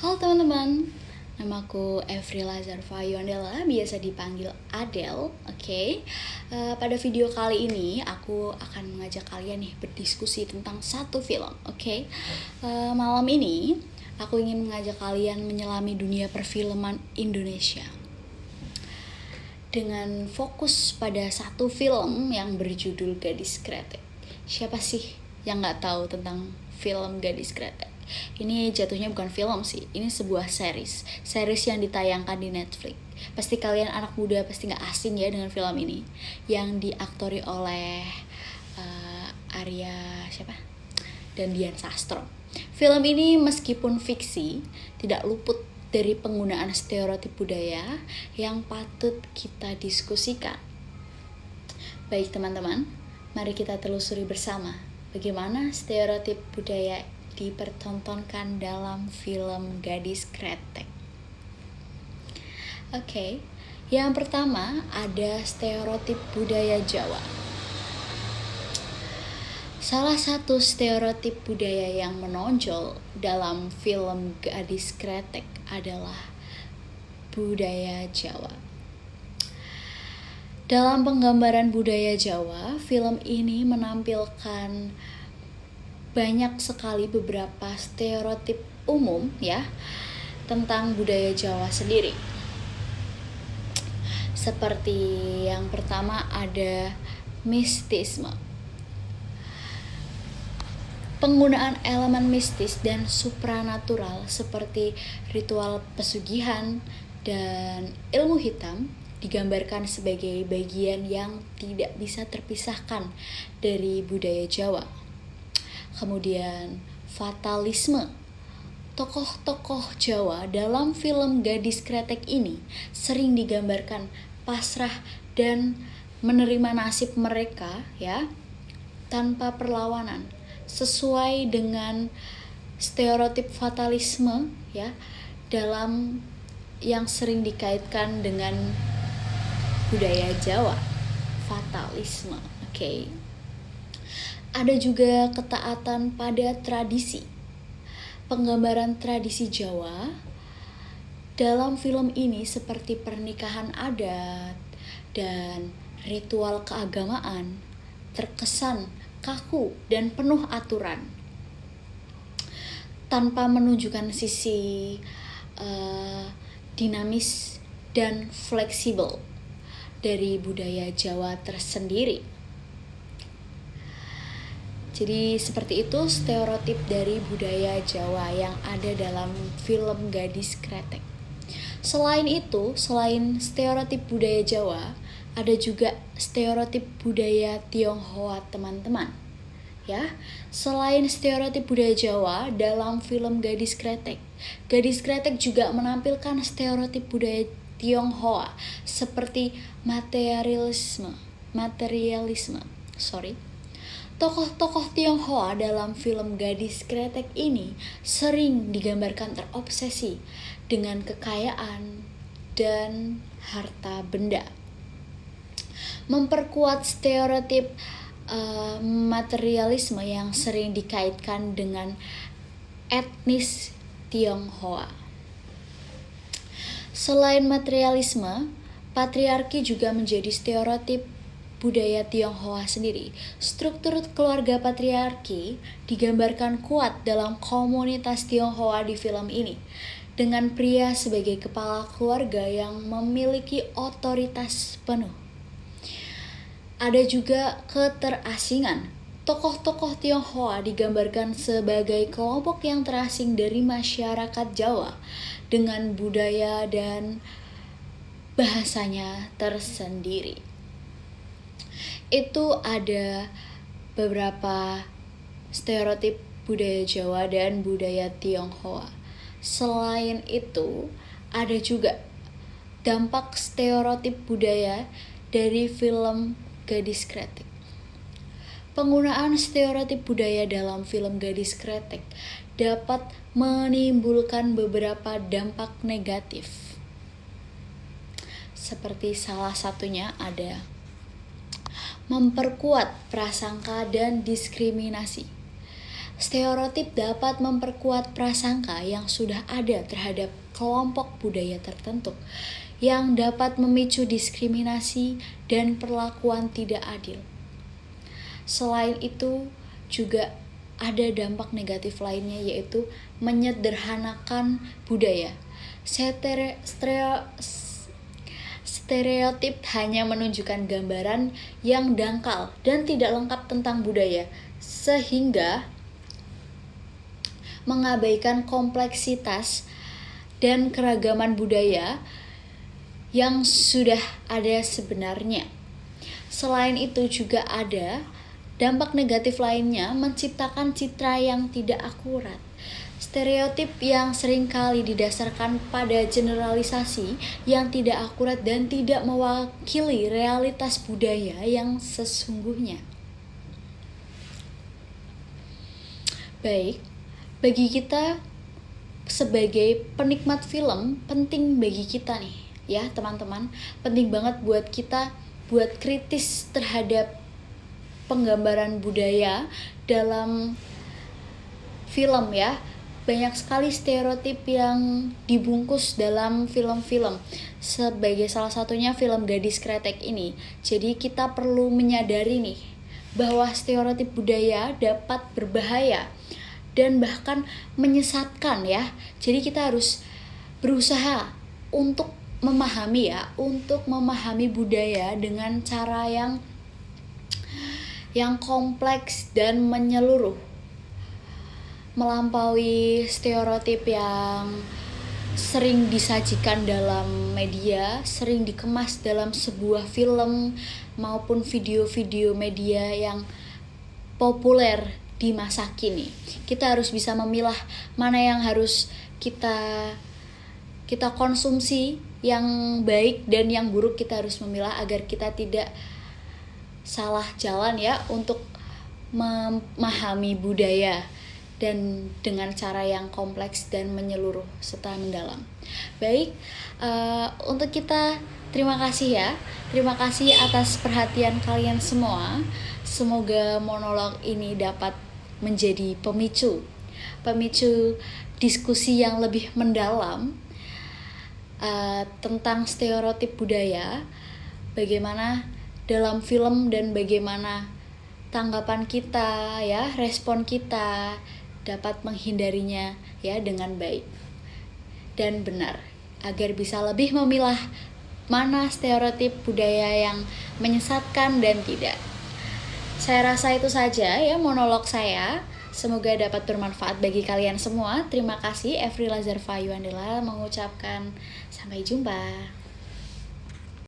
Halo teman-teman, namaku Evrila Zarfayondela, biasa dipanggil Adele. Pada video kali ini aku akan mengajak kalian berdiskusi tentang satu film. Malam ini aku ingin mengajak kalian menyelami dunia perfilman Indonesia dengan fokus pada satu film yang berjudul Gadis Kretek. Siapa sih yang nggak tahu tentang film Gadis Kretek? Ini jatuhnya bukan film sih, ini sebuah series yang ditayangkan di Netflix. Pasti kalian anak muda pasti nggak asing ya dengan film ini, yang diaktori oleh Arya dan Dian Sastro. Film ini meskipun fiksi, tidak luput dari penggunaan stereotip budaya yang patut kita diskusikan. Baik teman-teman, mari kita telusuri bersama bagaimana stereotip budaya dipertontonkan dalam film Gadis Kretek. Yang pertama ada stereotip budaya Jawa. Salah satu stereotip budaya yang menonjol dalam film Gadis Kretek adalah budaya Jawa. Dalam penggambaran budaya Jawa, film ini menampilkan banyak sekali beberapa stereotip umum tentang budaya Jawa sendiri. Seperti yang pertama ada mistisme. Penggunaan elemen mistis dan supranatural seperti ritual pesugihan dan ilmu hitam digambarkan sebagai bagian yang tidak bisa terpisahkan dari budaya Jawa. Kemudian fatalisme. Tokoh-tokoh Jawa dalam film Gadis Kretek ini sering digambarkan pasrah dan menerima nasib mereka tanpa perlawanan, sesuai dengan stereotip fatalisme dalam yang sering dikaitkan dengan budaya Jawa. Fatalisme. Ada juga ketaatan pada tradisi. Penggambaran tradisi Jawa dalam film ini seperti pernikahan adat dan ritual keagamaan terkesan kaku dan penuh aturan, tanpa menunjukkan sisi dinamis dan fleksibel dari budaya Jawa tersendiri. Jadi seperti itu stereotip dari budaya Jawa yang ada dalam film Gadis Kretek. Selain stereotip budaya Jawa, ada juga stereotip budaya Tionghoa teman-teman. Selain stereotip budaya Jawa dalam film Gadis Kretek juga menampilkan stereotip budaya Tionghoa seperti materialisme. Tokoh-tokoh Tionghoa dalam film Gadis Kretek ini sering digambarkan terobsesi dengan kekayaan dan harta benda. Memperkuat stereotip materialisme yang sering dikaitkan dengan etnis Tionghoa. Selain materialisme, patriarki juga menjadi stereotip budaya Tionghoa sendiri. Struktur keluarga patriarki digambarkan kuat dalam komunitas Tionghoa di film ini, dengan pria sebagai kepala keluarga yang memiliki otoritas penuh. Ada juga keterasingan. Tokoh-tokoh Tionghoa digambarkan sebagai kelompok yang terasing dari masyarakat Jawa dengan budaya dan bahasanya tersendiri. Itu ada beberapa stereotip budaya Jawa dan budaya Tionghoa. Selain itu, ada juga dampak stereotip budaya dari film Gadis Kretek. Penggunaan stereotip budaya dalam film Gadis Kretek dapat menimbulkan beberapa dampak negatif. Seperti salah satunya ada memperkuat prasangka dan diskriminasi. Stereotip dapat memperkuat prasangka yang sudah ada terhadap kelompok budaya tertentu, yang dapat memicu diskriminasi dan perlakuan tidak adil. Selain itu, juga ada dampak negatif lainnya, yaitu menyederhanakan budaya. Stereotip hanya menunjukkan gambaran yang dangkal dan tidak lengkap tentang budaya, sehingga mengabaikan kompleksitas dan keragaman budaya yang sudah ada sebenarnya. Selain itu juga ada dampak negatif lainnya, menciptakan citra yang tidak akurat. Stereotip yang seringkali didasarkan pada generalisasi yang tidak akurat dan tidak mewakili realitas budaya yang sesungguhnya. Baik, bagi kita sebagai penikmat film, penting bagi kita nih ya teman-teman, penting banget buat kita buat kritis terhadap penggambaran budaya dalam film ya. Banyak sekali stereotip yang dibungkus dalam film-film, sebagai salah satunya film Gadis Kretek ini. Jadi kita perlu menyadari nih bahwa stereotip budaya dapat berbahaya dan bahkan menyesatkan ya. Jadi kita harus berusaha untuk memahami budaya dengan cara yang kompleks dan menyeluruh, melampaui stereotip yang sering disajikan dalam media, sering dikemas dalam sebuah film maupun video-video media yang populer di masa kini. Kita harus bisa memilah mana yang harus kita konsumsi, yang baik dan yang buruk kita harus memilah agar kita tidak salah jalan ya untuk memahami budaya dan dengan cara yang kompleks dan menyeluruh serta mendalam. Baik, untuk kita terima kasih ya. Terima kasih atas perhatian kalian semua. Semoga monolog ini dapat menjadi pemicu diskusi yang lebih mendalam tentang stereotip budaya, bagaimana dalam film dan bagaimana tanggapan kita ya, respon kita dapat menghindarinya ya dengan baik dan benar, agar bisa lebih memilah mana stereotip budaya yang menyesatkan dan tidak. Saya rasa itu saja ya monolog saya. Semoga dapat bermanfaat bagi kalian semua. Terima kasih. Efri Lazarfa Yuandela mengucapkan sampai jumpa.